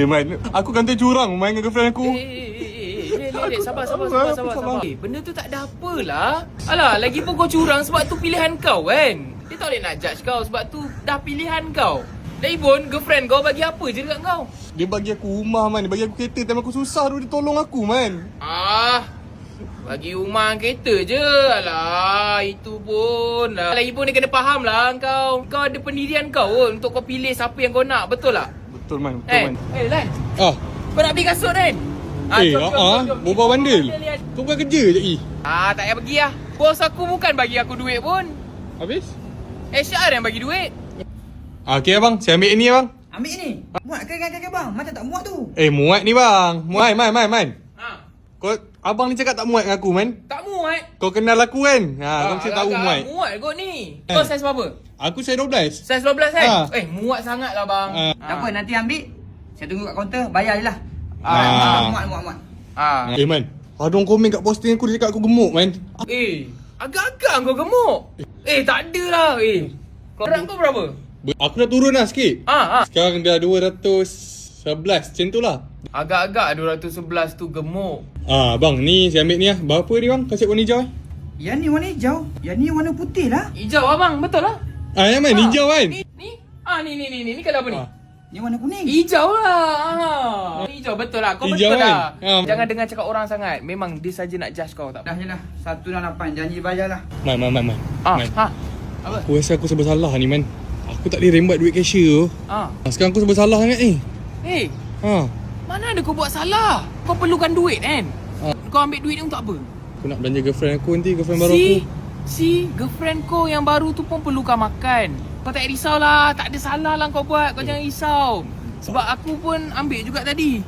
Man, aku kan curang main dengan girlfriend aku. Sabar. Benda tu tak ada apalah. Alah, lagi pun kau curang sebab tu pilihan kau kan. Dia tak boleh nak judge kau sebab tu dah pilihan kau. Lagipun girlfriend kau bagi apa je dekat kau? Dia bagi aku rumah man, dia bagi aku kereta time aku susah tu dia tolong aku man. Bagi rumah kereta je. Alah, itu pun lah. Lagipun dia kena faham lah kau. Kau ada pendirian kau pun untuk kau pilih siapa yang kau nak. Betul tak? Betul man, betul man. Lan. Kau nak beli kasut kan? Jom. Berubah bandel. Kau bukan kerja je tak payah pergi lah. Bos aku bukan bagi aku duit pun. Habis? HR yang bagi duit. Okey abang, saya ambil ni abang. Ambil ni. Muat ke bang? Macam tak muat tu. Muat ni bang. Man. Kau abang ni cakap tak muat dengan aku man. Tak muat. Kau kenal aku kan? Kau mesti tahu muat. Muat kot ni. Kau saiz berapa? Aku saya 12. Saiz 12 kan? Muat sangat lah bang. Tak apa, nanti ambil. Saya tunggu kat kaunter, bayar je lah. Muat. Man, ada orang komen kat posting aku dia cakap aku gemuk man. Agak-agak kau gemuk. Tak ada lah. Berat kau berapa? Aku dah turun lah sikit. Sekarang dah 211 macam tu lah. Agak-agak 211 tu gemuk. Bang, ni saya ambil ni lah. Berapa ni bang? Kasih warna hijau Yang ni warna hijau, yang ni warna putih lah. Hijau abang, betul lah. Ya man, hijau kan? Ni kalau apa ni? Ni warna kuning. Hijau lah. Hijau betul lah. Kau Hijau betul kan? lah. Jangan dengar cakap orang sangat. Memang dia saja nak judge kau tak. Dah je lah, 168, janji bayar lah. Man. Apa? Aku rasa aku serba salah ni man. Aku tak boleh rembat duit cashier tu. Sekarang aku serba salah sangat ni. Mana ada kau buat salah? Kau perlukan duit kan? Kau ambil duit ni untuk apa? Aku nak belanja girlfriend aku nanti, girlfriend baru aku. Girlfriend kau yang baru tu pun perlukan makan. Kau tak risau lah. Tak ada salah lah kau buat. Kau jangan risau. Sebab aku pun ambil juga tadi.